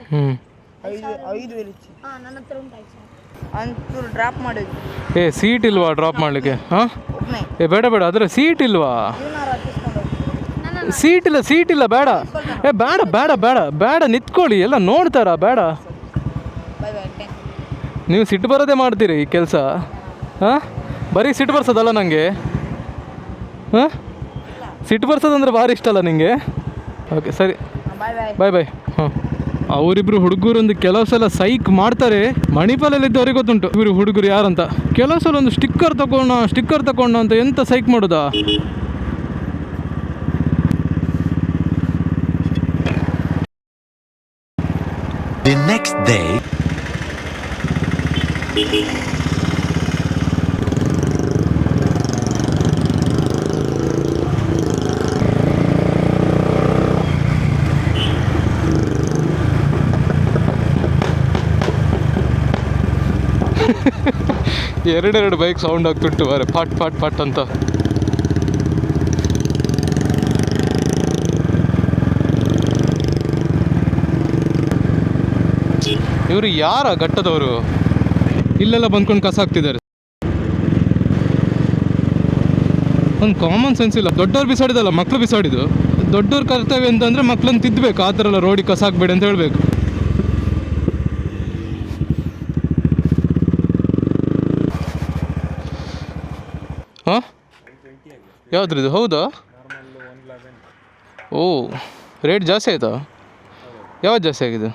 5 ಇರುಚಿ. ನನ್ನ ಹತ್ರ ಉಂಟು 5,000. ಒಂಚೂರು ಡ್ರಾಪ್ ಮಾಡಿದ್ವಿ. ಸೀಟ್ ಇಲ್ವಾ ಡ್ರಾಪ್ ಮಾಡಲಿಕ್ಕೆ? ಹಾಂ, ಒಬ್ಬನೇ. ಬೇಡ ಬೇಡ, ಅದರ ಸೀಟ್ ಇಲ್ವಾ? ಇವನಾರು ಹತ್ತಿಸ್ಕೊಂಡು ಹೋಗ್ತೀವಿ. ಸೀಟ್ ಇಲ್ಲ ಬೇಡ. ಬೇಡ ಬೇಡ ಬೇಡ ಬೇಡ, ನಿಂತ್ಕೊಳ್ಳಿ, ಎಲ್ಲ ನೋಡ್ತಾರ. ಬೇಡ, ಬೈ ಬೈ. ನೀವು ಸಿಟ್ಟು ಬರೋದೇ ಮಾಡ್ತೀರಿ ಈ ಕೆಲಸ. ಹಾಂ, ಬರೀ ಸಿಟ್ಟು ಬರ್ಸೋದಲ್ಲ ನನಗೆ. ಹಾಂ, ಸಿಟ್ಟು ಬರ್ಸೋದಂದ್ರೆ ಭಾರಿ ಇಷ್ಟ ಅಲ್ಲ ನಿಮಗೆ? ಓಕೆ ಸರಿ, ಬಾಯ್ ಬಾಯ್. ಬಾಯ್ ಬಾಯ್. ಹಾಂ, ಅವರಿಬ್ರು ಹುಡುಗರೊಂದು ಕೆಲವು ಸಲ ಸೈಕ್ ಮಾಡ್ತಾರೆ. ಮಣಿಪಾಲಲ್ಲಿದ್ದವ್ರಿಗೆ ಗೊತ್ತುಂಟು ಇವರು ಹುಡುಗರು ಯಾರಂತ. ಕೆಲವು ಸಲ ಒಂದು ಸ್ಟಿಕ್ಕರ್ ತಗೊಂಡ ಅಂತ ಎಂತ ಸೈಕ್ ಮಾಡೋದಾ? The next day. ಎರಡೆರಡು ಬೈಕ್ ಸೌಂಡ್ ಆಗ್ತಿತ್ತು ಬಾರೆ, ಫಟ್ ಫಟ್ ಫಟ್ ಅಂತ. ಇವರು ಯಾರ ಘಟ್ಟದವರು? ಇಲ್ಲೆಲ್ಲ ಬಂದ್ಕೊಂಡು ಕಸ ಹಾಕ್ತಿದ್ದಾರೆ. ಒಂದು ಕಾಮನ್ ಸೆನ್ಸ್ ಇಲ್ಲ. ದೊಡ್ಡವ್ರು ಬಿಸಾಡಿದಲ್ಲ, ಮಕ್ಕಳು ಬಿಸಾಡಿದ್ದು. ದೊಡ್ಡವ್ರ ಕರ್ತವ್ಯ ಅಂತಂದರೆ ಮಕ್ಕಳನ್ನ ತಿದ್ದಬೇಕು, ಆ ಥರ ಎಲ್ಲ ರೋಡಿಗೆ ಕಸ ಹಾಕ್ಬೇಡಿ ಅಂತ ಹೇಳಬೇಕು. ಹಾಂ, ಯಾವುದ್ರಿದು? ಹೌದಾ? ಓ, ರೇಟ್ ಜಾಸ್ತಿ ಆಯಿತಾ? ಯಾವ್ದು ಜಾಸ್ತಿ ಆಗಿದೆ?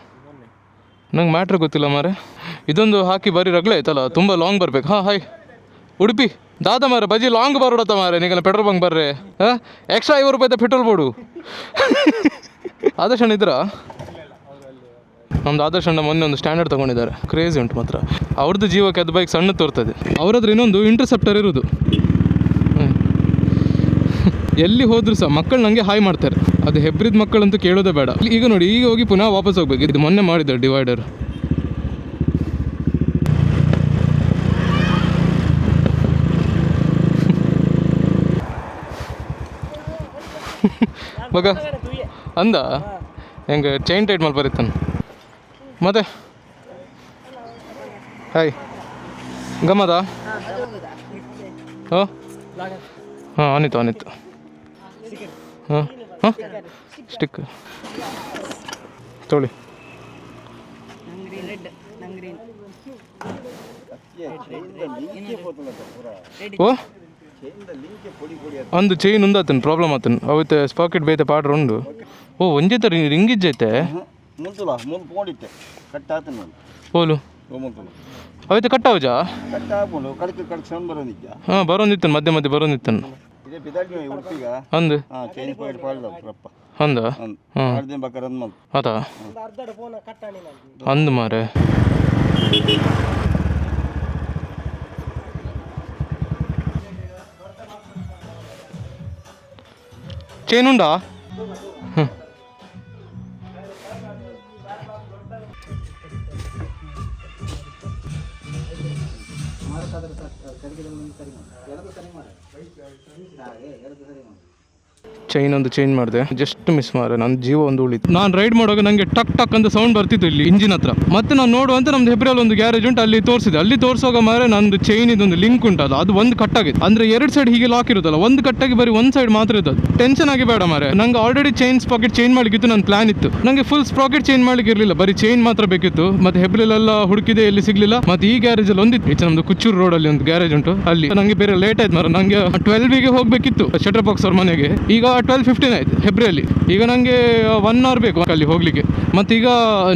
ನಂಗೆ ಮ್ಯಾಟ್ರ್ ಗೊತ್ತಿಲ್ಲ ಮಾರೆ. ಇದೊಂದು ಹಾಕಿ ಬರೀ ರಗಳೆ ಆಯ್ತಲ್ಲ, ತುಂಬ ಲಾಂಗ್ ಬರಬೇಕು. ಹಾಂ, ಹಾಯ್ ಉಡುಪಿ ದಾದ ಮಾರೆ, ಬಜಿ ಲಾಂಗ್ ಬರೋಡತ್ತ ಮಾರೆ. ನೀಗಲ್ಲ ಪೆಟ್ರೋಲ್ ಬಂಕ್ ಬರ್ರೆ, ಹಾಂ, ಎಕ್ಸ್ಟ್ರಾ 50 ರೂಪಾಯಿ ಪೆಟ್ರೋಲ್ ಬೋಡು. ಆದರ್ಶ್ ಅಣ್ಣ ಇದ್ರಾ? ನಮ್ದು ಆದರ್ಶ್ ಅಣ್ಣ ಮೊನ್ನೆ ಒಂದು ಸ್ಟ್ಯಾಂಡರ್ಡ್ ತೊಗೊಂಡಿದ್ದಾರೆ. ಕ್ರೇಜಿ ಉಂಟು ಮಾತ್ರ. ಅವ್ರದ್ದು ಜೀವಕ್ಕೆ ಅದು ಬೈಕ್ ಸಣ್ಣ ತೋರ್ತದೆ. ಅವ್ರದ್ರ ಇನ್ನೊಂದು ಇಂಟರ್ಸೆಪ್ಟರ್ ಇರೋದು. ಎಲ್ಲಿ ಹೋದ್ರು ಸಹ ಮಕ್ಕಳು ನನಗೆ ಹಾಯ್ ಮಾಡ್ತಾರೆ. ಅದು ಹೆಬ್ರಿದ್ ಮಕ್ಕಳಂತೂ ಕೇಳೋದೇ ಬೇಡ. ಈಗ ನೋಡಿ, ಈಗ ಹೋಗಿ ಪುನಃ ವಾಪಸ್ ಹೋಗ್ಬೇಕು. ಇದು ಮೊನ್ನೆ ಮಾಡಿದ್ದಾರೆ ಡಿವೈಡರ್. ಮಗ ಅಂದ ಹೆಂಗೆ ಚೈನ್ ಟೈಟ್ ಮಾಡಿ ಬರೀತಾನೆ ಮತ್ತೆ. ಹಾಯ್ ಗಮ್ಮದ? ಹಾಂ ಹಾಂ, ಆನಿತ್ತು ಹಾಂ ಹಾಂ, ಸ್ಟಿಕ್ ತೊಳಿ. ಓ, ಒಂದು ಚೈನ್ ಉಂದಾತನ್ ಪ್ರಾಬ್ಲಮ್ ಆತನ್ ಅವತ್ತು ಸ್ಪಾಕೆಟ್ ಬೇತೆ ಪಾಡ್ರ ಉಂಡು. ಓ, ಒಂಜೈತೆ ರಿಂಗ್ ಇಜ್ಜೈತೆ ಓಲು ಅವತ್ತು ಕಟ್ಟಾವುಜಾ? ಹಾಂ, ಬರೋಂದಿತ್ತನ್ ಮಧ್ಯೆ ಮಧ್ಯೆ ಬರೋಂದಿತ್ತನ್ ಅಂದು ಅಂದ. ಹಾಂ, ಅದಾ ಅಂದು ಮಾರೆ. ಚೈನ್ ಉಂಡಾ? ಚೈನ್ ಒಂದು ಚೇಂಜ್ ಮಾಡಿದೆ, ಜಸ್ಟ್ ಮಿಸ್ ಮಾರೆ, ನನ್ನ ಜೀವ ಒಂದು ಉಳಿತು. ನಾನು ರೈಡ್ ಮಾಡುವಾಗ ನನಗೆ ಟಕ್ ಟಕ್ ಅಂತ ಸೌಂಡ್ ಬರ್ತಿತ್ತು ಇಲ್ಲಿ ಇಂಜಿನ್ ಹತ್ರ. ಮತ್ತೆ ನಾನು ನೋಡುವಂತ ನಮ್ದು ಹೆಬ್ರಿಯಲ್ಲಿ ಒಂದು ಗ್ಯಾರೇಜ್ ಉಂಟು, ಅಲ್ಲಿ ತೋರಿಸಿದೆ. ಅಲ್ಲಿ ತೋರಿಸುವಾಗ ಮಾರೆ ನಂದು ಚೈನ್ ಇದೊಂದು ಲಿಂಕ್ ಉಂಟಲ್ಲ, ಅದು ಒಂದು ಕಟ್ ಆಗಿದೆ. ಅಂದ್ರೆ 2 ಸೈಡ್ ಹೀಗೆ ಲಾಕ್ ಇರುತ್ತಲ್ಲ, ಒಂದು ಕಟ್ಟಾಗಿ ಬರೀ ಒಂದು ಸೈಡ್ ಮಾತ್ರ ಇದ್ದದ್ದು. ಟೆನ್ಷನ್ ಆಗಿ ಬೇಡ ಮಾರೆ, ನಂಗೆ ಆಲ್ರೆಡಿ ಚೈನ್ ಸ್ಪಾಕೆಟ್ ಚೇಂಜ್ ಮಾಡ್ಲಿಕ್ಕಿತ್ತು, ನನ್ನ ಪ್ಲಾನ್ ಇತ್ತು. ನನಗೆ ಫುಲ್ ಸ್ಪಾಕೆಟ್ ಚೇಂಜ್ ಮಾಡ್ಲಿಕ್ಕೆ ಇರಲಿಲ್ಲ, ಬರೀ ಚೈನ್ ಮಾತ್ರ ಬೇಕಿತ್ತು. ಮತ್ತೆ ಹೆಬ್ರಿಲೆಲ್ಲ ಹುಡುಕಿದೆ, ಎಲ್ಲಿ ಸಿಗ್ಲಿಲ್ಲ. ಮತ್ತೆ ಈ ಗ್ಯಾರೇಜ್ ಅಲ್ಲಿ ಒಂದಿತ್ತು, ಈಚೆ ನಮ್ದು ಕುಚ್ಚೂರು ರೋಡ್ ಅಲ್ಲಿ ಒಂದು ಗ್ಯಾರೇಜ್ ಉಂಟು, ಅಲ್ಲಿ ನಂಗೆ ಬೇರೆ ಲೇಟ್ ಆಯ್ತು ಮಾರೆ. ನಂಗೆ 12ಗೆ ಹೋಗ್ಬೇಕಿತ್ತು ಶಟರ್ ಬಾಕ್ಸ್ ಅವ್ರ ಮನೆಗೆ, ಈಗ 12:15 ಆಯ್ತು ಹೆಬ್ರಿಯಲ್ಲಿ. ಈಗ ನಂಗೆ 1 hour ಬೇಕು ಅಲ್ಲಿ ಹೋಗ್ಲಿಕ್ಕೆ. ಮತ್ತೆ ಈಗ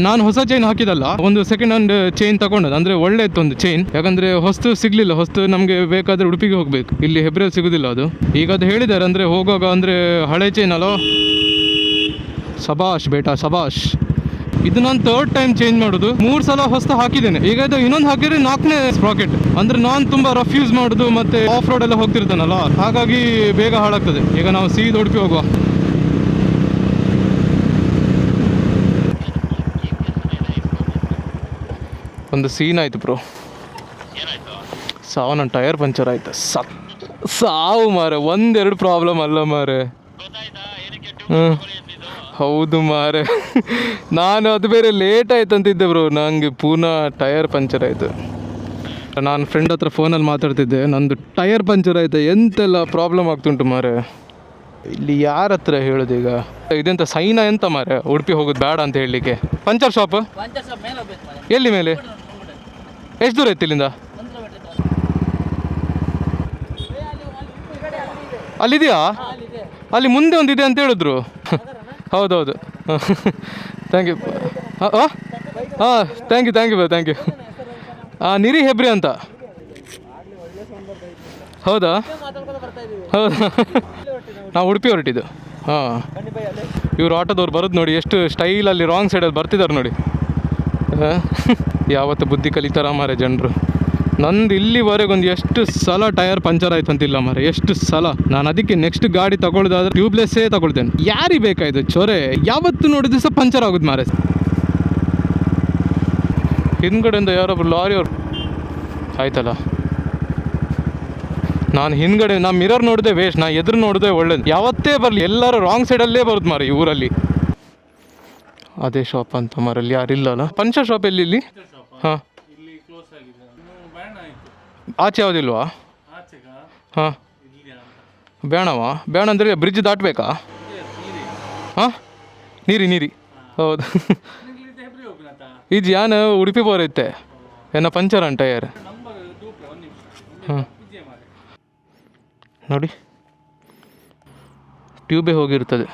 ನಾನು ಹೊಸ ಚೈನ್ ಹಾಕಿದಲ್ಲ, ಒಂದು ಸೆಕೆಂಡ್ ಹ್ಯಾಂಡ್ ಚೈನ್ ತಗೊಂಡದ್ದು. ಅಂದ್ರೆ ಒಳ್ಳೆ ಇತ್ತು ಒಂದು ಚೈನ್, ಯಾಕಂದ್ರೆ ಹೊಸ್ತು ಸಿಗ್ಲಿಲ್ಲ. ಹೊಸ್ತು ನಮ್ಗೆ ಬೇಕಾದ್ರೆ ಉಡುಪಿಗೆ ಹೋಗ್ಬೇಕು, ಇಲ್ಲಿ ಹೆಬ್ರಿಯಲ್ಲಿ ಸಿಗುದಿಲ್ಲ ಅದು. ಈಗ ಅದು ಹೇಳಿದ್ದಾರೆ, ಅಂದ್ರೆ ಹೋಗುವಾಗ ಅಂದ್ರೆ ಹಳೆ ಚೈನ್ ಅಲ್ಲ. ಸಬಾಷ್ ಬೇಟಾ ಸಬಾಷ್. ಇದು ನಾನು 3rd ಟೈಮ್ ಚೇಂಜ್ ಮಾಡೋದು, 3 ಸಲ ಹೊಸ್ತು ಹಾಕಿದ್ದೇನೆ. ಈಗ ಇದು ಇನ್ನೊಂದು ಹಾಕಿದ್ರೆ 4ನೇ ಸ್ಪ್ರಾಕೆಟ್. ಅಂದ್ರೆ ನಾನು ತುಂಬಾ ರಫ್ ಯೂಸ್ ಮಾಡೋದು, ಮತ್ತೆ ಆಫ್ ರೋಡ್ ಎಲ್ಲ ಹೋಗ್ತಿರ್ತಾನಲ್ಲ, ಹಾಗಾಗಿ ಬೇಗ ಹಾಳಾಗ್ತದೆ. ಈಗ ನಾವು ಸೀದಾ ಉಡುಪಿ ಹೋಗುವ. ಒಂದು ಸೀನ್ ಆಯ್ತು ಬ್ರೋ, ಸಾವು. ನನ್ನ ಟೈರ್ ಪಂಚರ್ ಆಯ್ತು. ಸಾವು ಮಾರೆ, 1-2 ಪ್ರಾಬ್ಲಮ್ ಅಲ್ಲ ಮಾರೆ. ಹೌದು ಮಾರೆ, ನಾನು ಅದು ಬೇರೆ ಲೇಟ್ ಆಯ್ತು ಅಂತಿದ್ದೆ ಬ್ರೋ, ನನಗೆ ಪುನಃ ಟೈರ್ ಪಂಚರ್ ಆಯಿತು. ನಾನು ಫ್ರೆಂಡ್ ಹತ್ರ ಫೋನಲ್ಲಿ ಮಾತಾಡ್ತಿದ್ದೆ, ನಂದು ಟೈರ್ ಪಂಚರ್ ಆಯಿತು, ಎಂತೆಲ್ಲ ಪ್ರಾಬ್ಲಮ್ ಆಗ್ತುಂಟು ಮಾರೆ. ಇಲ್ಲಿ ಯಾರ ಹತ್ರ ಹೇಳೋದು ಈಗ? ಇದೆಂತ ಸೈನಾ ಎಂತ ಮಾರೆ, ಉಡುಪಿ ಹೋಗೋದು ಬೇಡ ಅಂತ ಹೇಳಲಿಕ್ಕೆ? ಪಂಚರ್ ಶಾಪ್ ಎಲ್ಲಿ ಮೇಲೆ? ಎಷ್ಟು ದೂರ ಇತ್ತು ಇಲ್ಲಿಂದ? ಅಲ್ಲಿದೆಯಾ? ಅಲ್ಲಿ ಮುಂದೆ ಒಂದಿದೆ ಅಂತ ಹೇಳಿದ್ರು. ಹೌದೌದು. Thank you. ಹಾಂ thank you bye, thank you. Niri Hebri ಅಂತ. ಹೌದಾ? ಹೌದಾ? ನಾವು ಉಡುಪಿ ಹೊರಟಿದ್ದು. ಹಾಂ, ಇವರು ಆಟೋದವ್ರು ಬರೋದು ನೋಡಿ, ಎಷ್ಟು ಸ್ಟೈಲಲ್ಲಿ ರಾಂಗ್ ಸೈಡಲ್ಲಿ ಬರ್ತಿದ್ದಾರೆ ನೋಡಿ. ಯಾವತ್ತು ಬುದ್ಧಿ ಕಲಿತಾರ ಮಾರೆ ಜನರು. ನಂದು ಇಲ್ಲಿವರೆಗೆ ಒಂದು ಎಷ್ಟು ಸಲ ಟೈರ್ ಪಂಚರ್ ಆಯ್ತು ಅಂತಿಲ್ಲ ಮಾರೆ, ಎಷ್ಟು ಸಲ. ನಾನು ಅದಕ್ಕೆ ನೆಕ್ಸ್ಟ್ ಗಾಡಿ ತಗೊಳ್ಳೋದಾದ್ರೆ ಟ್ಯೂಬ್ಲೆಸ್ಸೇ ತಗೊಳ್ತೇನೆ. ಯಾರಿಗೆ ಬೇಕಾಯ್ತು ಚೊರೆ? ಯಾವತ್ತು ನೋಡಿದ ಸಹ ಪಂಚರ್ ಆಗೋದು ಮಾರೆ. ಹಿಂದ್ಗಡೆಯಿಂದ ಯಾರೊಬ್ರು ಲಾರಿ ಅವ್ರು ಆಯ್ತಲ್ಲ. ನಾನು ಹಿಂದ್ಗಡೆ ಮಿರರ್ ನೋಡಿದೆ ವೇಸ್ಟ್, ನಾ ಎದುರು ನೋಡಿದೆ ಒಳ್ಳೇದು. ಯಾವತ್ತೇ ಬರಲಿ ಎಲ್ಲರೂ ರಾಂಗ್ ಸೈಡಲ್ಲೇ ಬರೋದು ಮಾರೆ ಈ ಊರಲ್ಲಿ. ಅದೇ ಶಾಪ್ ಅಂತ ಮಾರಲ್ಲಿ ಯಾರಿಲ್ಲಲ್ಲ. ಪಂಚರ್ ಶಾಪ್ ಎಲ್ಲಿ ಇಲ್ಲಿ? ಹಾಂ, ಆಚೆ ಯಾವುದಿಲ್ವಾ? ಹಾಂ, ಬೇಣವಾ? ಬೇಣ ಅಂದರೆ ಬ್ರಿಡ್ಜ್ ದಾಟಬೇಕಾ? ಹಾಂ, ನೀರಿ ಹೌದು. ಇದು ಯಾನು ಉಡುಪಿ ಬೋರೈತೆ ಏನ ಪಂಚರ್ ಅನ್ ಟಯರ್. ಹಾಂ ನೋಡಿ, ಟ್ಯೂಬೇ ಹೋಗಿರ್ತದೆ.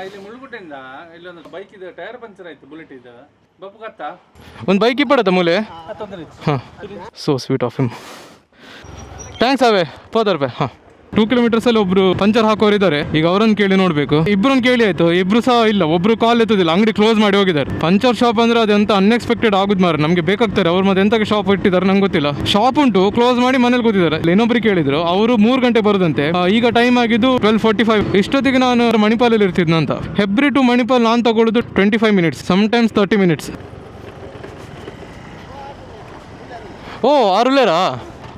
ಇಲ್ಲಿ ಮುಳ್ಗುಟ್ಟೆಯಿಂದ ಇಲ್ಲೊಂದು ಬೈಕ್ ಇದೆ, ಟೈರ್ ಪಂಚರ್ ಆಯ್ತು, ಬುಲೆಟ್ ಇದೆ. ಬಪ್ಪು ಕತ್ತ ಒಂದು ಬೈಕ್ ಇಪ್ಪಡತ್ತ ಮೂಲೆ. ಹಾಂ, so sweet of him. Thanks ಅವೇ ₹40. ಹಾಂ, 2 ಕಿಲೋಮೀಟರ್ಸಲ್ಲಿ ಒಬ್ರು ಪಂಚರ್ ಹಾಕೋರು ಇದ್ದಾರೆ. ಈಗ ಅವರನ್ನು ಕೇಳಿ ನೋಡಬೇಕು. ಇಬ್ಬರನ್ನು ಕೇಳಿ ಆಯಿತು, ಇಬ್ಬರು ಸಹ ಇಲ್ಲ. ಒಬ್ರು ಕಾಲ್ ಎತ್ತೋದಿಲ್ಲ, ಅಂಗಡಿ ಕ್ಲೋಸ್ ಮಾಡಿ ಹೋಗಿದ್ದಾರೆ. ಪಂಚರ್ ಶಾಪ್ ಅಂದರೆ ಅದೆಂತ ಅನ್ಎಕ್ಸ್ಪೆಕ್ಟೆಡ್ ಆಗುದು ಮಾರೆ. ನಮಗೆ ಬೇಕಾಗ್ತಾರೆ ಅವ್ರು. ಮತ್ತೆ ಎಂತಕ್ಕೆ ಶಾಪ್ ಇಟ್ಟಿದ್ದಾರೆ ನಂಗೆ ಗೊತ್ತಿಲ್ಲ. ಶಾಪ್ ಉಂಟು, ಕ್ಲೋಸ್ ಮಾಡಿ ಮನೇಲಿ ಕೂತಿದ್ದಾರೆ. ಇನ್ನೊಬ್ರು ಕೇಳಿದ್ರು, ಅವರು 3 ಗಂಟೆ ಬರೋದಂತೆ. ಈಗ ಟೈಮ್ ಆಗಿದ್ದು 12:45. ಇಷ್ಟೊತ್ತಿಗೆ ನಾನು ಮಣಿಪಾಲಲ್ಲಿ ಇರ್ತಿದ್ನಂತ. ಹೆಬ್ರಿ ಟು ಮಣಿಪಾಲ್ ನಾನು ತಗೊಳ್ಳೋದು 25 ಮಿನಿಟ್ಸ್, ಸಮ್ಟೈಮ್ಸ್ 30 ಮಿನಿಟ್ಸ್. ಓ ಆರುಲೇರಾ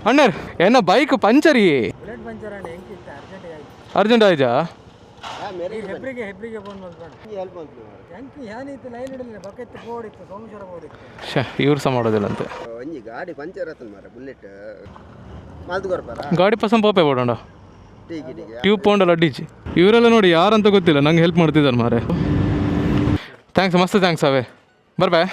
ಅಣ್ಣರ್ ಏನ ಬೈಕ್ ಪಂಚರಿ ಅರ್ಜೆಂಟ್ ಆಯ್ತಾ? ಇವ್ರು ಸಹ ಮಾಡೋದಿಲ್ಲಂತೆ. ಗಾಡಿ ಪಸಂದ್ ಪಾಪೆ ಓಡೋಣ ಟ್ಯೂಬ್ ಪೌಂಡಲ್ಲಿ ಅಡ್ಡಿಜಿ. ಇವರೆಲ್ಲ ನೋಡಿ ಯಾರಂತ ಗೊತ್ತಿಲ್ಲ, ನಂಗೆ ಹೆಲ್ಪ್ ಮಾಡ್ತಿದ್ದಾರೆ ಮಾರೆ. ಥ್ಯಾಂಕ್ಸ್, ಮಸ್ತ್ ಥ್ಯಾಂಕ್ಸ್ ಅವೇ. ಬರ್ಬೇ.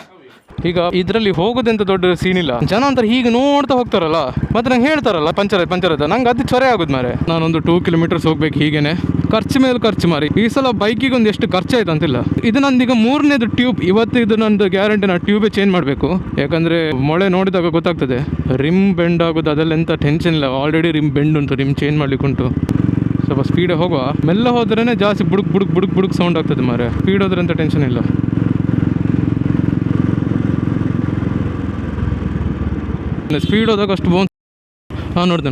ಈಗ ಇದರಲ್ಲಿ ಹೋಗೋದೆಂತ ದೊಡ್ಡ ಸೀನ್ ಇಲ್ಲ. ಜನ ಅಂತಾರೆ ಹೀಗೆ ನೋಡ್ತಾ ಹೋಗ್ತಾರಲ್ಲ, ಮತ್ತೆ ನಂಗೆ ಹೇಳ್ತಾರಲ್ಲ ಪಂಚರ್ ಆಯ್ತು. ನಂಗೆ ಅದು ಚೊರೆ ಆಗೋದು ಮಾರೆ. ನಾನೊಂದು 2 ಕಿಲೋಮೀಟರ್ಸ್ ಹೋಗ್ಬೇಕು ಹೀಗೇನೆ. ಖರ್ಚು ಮೇಲೆ ಖರ್ಚು ಮಾರಿ. ಈ ಸಲ ಬೈಕಿಗೆ ಒಂದು ಎಷ್ಟು ಖರ್ಚಾಯ್ತು ಅಂತಿಲ್ಲ. ಇದು ನಂದೀಗ 3ನೇದು ಟ್ಯೂಬ್. ಇವತ್ತು ಇದು ನಂದು ಗ್ಯಾರಂಟಿ, ನಾನು ಟ್ಯೂಬೇ ಚೇಂಜ್ ಮಾಡಬೇಕು. ಯಾಕಂದರೆ ಮೊಳೆ ನೋಡಿದಾಗ ಗೊತ್ತಾಗ್ತದೆ. ರಿಮ್ ಬೆಂಡ್ ಆಗೋದು ಅದೆಲ್ಲ ಎಂಥ ಟೆನ್ಷನ್ ಇಲ್ಲ. ಆಲ್ರೆಡಿ ರಿಮ್ ಬೆಂಡ್ ಉಂಟು, ರಿಮ್ ಚೇಂಜ್ ಮಾಡ್ಲಿಕ್ಕೆ ಉಂಟು. ಸ್ವಲ್ಪ ಸ್ಪೀಡೇ ಹೋಗುವ. ಮೆಲ್ಲ ಹೋದ್ರೇ ಜಾಸ್ತಿ ಬುಡುಕ್ ಸೌಂಡ್ ಆಗ್ತದೆ ಮಾರೆ. ಸ್ಪೀಡ್ ಹೋದ್ರೆ ಎಂಥ ಟೆನ್ಷನ್ ಇಲ್ಲ. ಸ್ಪೀಡ್ ಹೋದಾಗ ಅಷ್ಟು ಬೋನ್. ಹಾಂ ನೋಡ್ದೆ.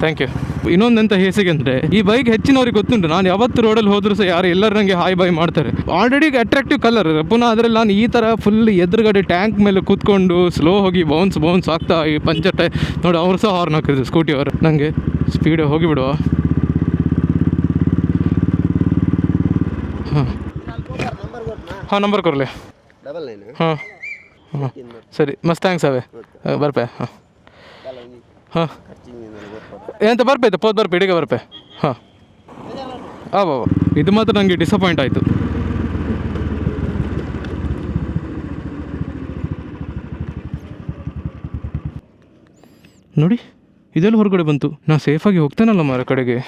Thank you. ಇನ್ನೊಂದೆಂತ ಹೇಸಿಗೆ ಅಂದರೆ ಈ ಬೈಕ್ ಹೆಚ್ಚಿನವ್ರಿಗೆ ಗೊತ್ತುಂಟು, ನಾನು ಯಾವತ್ತು ರೋಡಲ್ಲಿ ಹೋದರೂ ಸಹ ಯಾರು ಎಲ್ಲರೂ ನನಗೆ ಹಾಯ್ ಬಾಯ್ ಮಾಡ್ತಾರೆ. ಆಲ್ರೆಡಿ ಅಟ್ರಾಕ್ಟಿವ್ ಕಲರ್, ಪುನಃ ಅದರಲ್ಲಿ ನಾನು ಈ ಥರ ಫುಲ್ ಎದುರುಗಡೆ ಟ್ಯಾಂಕ್ ಮೇಲೆ ಕೂತ್ಕೊಂಡು ಸ್ಲೋ ಹೋಗಿ ಬೌನ್ಸ್ ಆಗ್ತಾ ಈ ಪಂಚರ್ ಟೈ ನೋಡಿ ಅವ್ರು ಸಹ ಹಾರ್ನ್ ಹಾಕಿದ್ರು ಸ್ಕೂಟಿ ಅವರು. ನನಗೆ ಸ್ಪೀಡ್ ಹೋಗಿಬಿಡುವ. ಹಾಂ ನಂಬರ್ ಕೊರಲೆ ಹಾಂ ಹಾಂ ಸರಿ ಮಸ್ತ್ ಥ್ಯಾಂಕ್ಸ್ ಅವೇ ಬರ್ಪೆ ಹಾಂ ಹಾಂ ಎಂತ ಬರ್ಪೈತೆ ಪೋದ್ ಬರ್ಪೆ ಇಡಿಗೆ ಬರ್ಪೆ ಹಾಂ ಬಾಬಾ ಇದು ಮಾತ್ರ ನನಗೆ ಡಿಸಪಾಯಿಂಟ್ ಆಯಿತು. ನೋಡಿ ಇದೆಲ್ಲ ಹೊರಗಡೆ ಬಂತು, ನಾ ಸೇಫಾಗಿ ಹೋಗ್ತೇನಲ್ಲ ಮಾರ ಕಡೆಗೆ.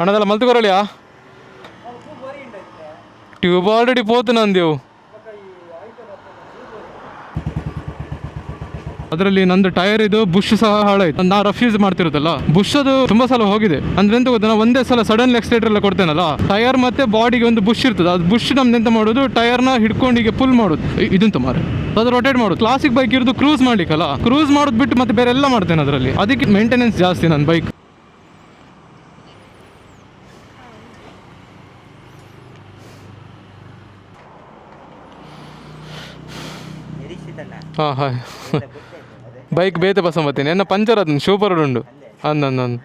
ಹಣದಲ್ಲ ಮಲ್ತುಕೊರಳಿಯಾ ಟ್ಯೂಬ್ ಆಲ್ರೆಡಿ ಪೋತು ನಂದೇವು. ಅದರಲ್ಲಿ ನಂದು ಟೈರ್ ಇದು ಬುಷ್ ಸಹ ಹಾಳಾಯ್ತು. ನಾ ರಫ್ ಯೂಸ್ ಮಾಡ್ತಿರೋದಲ್ಲ, ಬುಷ್ ಅದು ತುಂಬಾ ಸಲ ಹೋಗಿದೆ. ಅಂದ್ರೆ ಎಂತ ಗೊತ್ತಾ, ನಾವು ಒಂದೇ ಸಲ ಸಡನ್ ಎಕ್ಸ್ಲೇಟರ್ ಎಲ್ಲ ಕೊಡ್ತೇನಲ್ಲ, ಟೈರ್ ಮತ್ತೆ ಬಾಡಿಗೆ ಒಂದು ಬುಷ್ ಇರ್ತದೆ. ಅದು ಬುಷ್ ನಮ್ದು ಎಂತ ಮಾಡೋದು, ಟೈರ್ನ ಹಿಡ್ಕೊಂಡು ಹೀಗೆ ಪುಲ್ ಮಾಡೋದು. ಇದಂತ ಮಾರೆ ಅದು ರೊಟೇಟ್ ಮಾಡೋದು. ಕ್ಲಾಸಿಕ್ ಬೈಕ್ ಇರೋದು ಕ್ರೂಸ್ ಮಾಡ್ಲಿಕ್ಕಲ್ಲ, ಕ್ರೂಸ್ ಮಾಡೋದು ಬಿಟ್ಟು ಮತ್ತೆ ಬೇರೆ ಎಲ್ಲ ಮಾಡ್ತೇನೆ ಅದರಲ್ಲಿ. ಅದಕ್ಕೆ ಮೇಂಟೆನೆನ್ಸ್ ಜಾಸ್ತಿ ನನ್ನ ಬೈಕ್. ಹಾಂ ಹಾಂ ಬೈಕ್ ಬೇತೆ ಬಸ್ಸಂಬತ್ತೀನಿ ಎನ್ನ ಪಂಚರ್ ಅದನ್ನು ಸೂಪರ್ ಉಂಡು ಅಂದಂದು.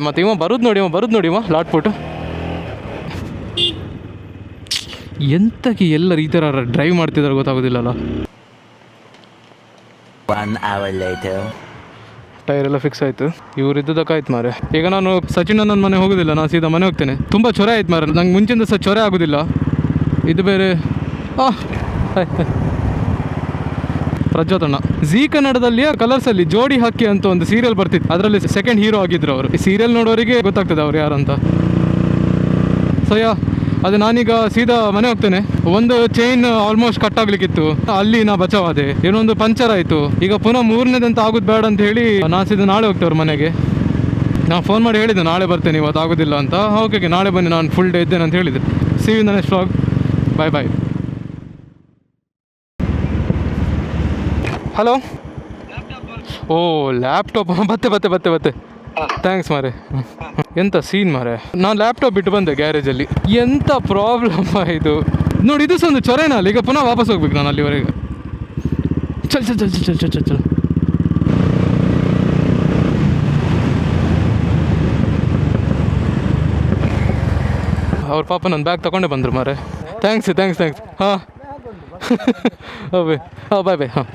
ಮತ್ತು ಇವ ಬರುದು ನೋಡಿ ಇವ ಲಾಟ್ ಪುಟ್ ಎಂತಕ್ಕೆ ಎಲ್ಲರೂ ಈ ಥರ ಡ್ರೈವ್ ಮಾಡ್ತಿದ್ದಾರೆ ಗೊತ್ತಾಗೋದಿಲ್ಲಲ್ಲ. ಟೈರ್ ಎಲ್ಲ ಫಿಕ್ಸ್ ಆಯಿತು, ಇವ್ರು ಇದ್ದದಕ್ಕಾಯ್ತು ಮಾರೆ. ಈಗ ನಾನು ಸಚಿನ್ ನನ್ನ ಮನೆ ಹೋಗೋದಿಲ್ಲ, ನಾನು ಸೀದಾ ಮನೆ ಹೋಗ್ತೇನೆ. ತುಂಬ ಚೊರೆ ಆಯ್ತು ಮಾರೆ, ನಂಗೆ ಮುಂಚಿಂದ ಸಹ ಚೊರೆ ಆಗೋದಿಲ್ಲ. ಇದು ಬೇರೆ ಪ್ರಜ್ವತಣ್ಣ ಜೀ ಕನ್ನಡದಲ್ಲಿ ಕಲರ್ಸಲ್ಲಿ ಜೋಡಿ ಹಕ್ಕಿ ಅಂತ ಒಂದು ಸೀರಿಯಲ್ ಬರ್ತಿತ್ತು, ಅದರಲ್ಲಿ ಸೆಕೆಂಡ್ ಹೀರೋ ಆಗಿದ್ರು ಅವರು. ಈ ಸೀರಿಯಲ್ ನೋಡೋರಿಗೆ ಗೊತ್ತಾಗ್ತದೆ ಅವ್ರು ಯಾರಂತ. ಸಯ್ಯ ಅದು ನಾನೀಗ ಸೀದಾ ಮನೆ ಹೋಗ್ತೇನೆ. ಒಂದು ಚೈನ್ ಆಲ್ಮೋಸ್ಟ್ ಕಟ್ ಆಗ್ಲಿಕ್ಕಿತ್ತು, ಅಲ್ಲಿ ನಾ ಬಚಾವಾದೆ. ಏನೊಂದು ಪಂಚರ್ ಆಯಿತು. ಈಗ ಪುನಃ ಮೂರನೇದಂತ ಆಗೋದು ಬೇಡ ಅಂತ ಹೇಳಿ ನಾ ಸೀದಾ ನಾಳೆ ಹೋಗ್ತೇವ್ರು ಮನೆಗೆ. ನಾನು ಫೋನ್ ಮಾಡಿ ಹೇಳಿದ್ದೆ ನಾಳೆ ಬರ್ತೇನೆ, ಇವತ್ತು ಆಗೋದಿಲ್ಲ ಅಂತ. ಓಕೆ ನಾಳೆ ಬನ್ನಿ, ನಾನು ಫುಲ್ ಡೇ ಇದ್ದೇನೆ ಅಂತ ಹೇಳಿದ್ದೆ. See you in the next vlog. Bye bye. Hello ಓ ಲ್ಯಾಪ್ಟಾಪ್ ಬತ್ತೆ ಥ್ಯಾಂಕ್ಸ್ ಮಾರೆ. ಎಂಥ ಸೀನ್ ಮಾರೆ, ನಾನು ಲ್ಯಾಪ್ಟಾಪ್ ಬಿಟ್ಟು ಬಂದೆ ಗ್ಯಾರೇಜಲ್ಲಿ. ಎಂಥ ಪ್ರಾಬ್ಲಮ್ ಇದು ನೋಡಿ. ಇದು ಸಹ ಒಂದು ಚೊರೆನ ಅಲ್ಲ. ಈಗ ಪುನಃ ವಾಪಸ್ ಹೋಗ್ಬೇಕು ನಾನು ಅಲ್ಲಿವರೆಗೆ. ಚಲ್ ಅವ್ರ ಪಾಪ ನನ್ನ ಬ್ಯಾಗ್ ತಗೊಂಡೇ ಬಂದರು ಮಾರೆ. ಥ್ಯಾಂಕ್ಸ್ ಹಾಂ ಹಾಂ ಬಾಯ್ ಹಾಂ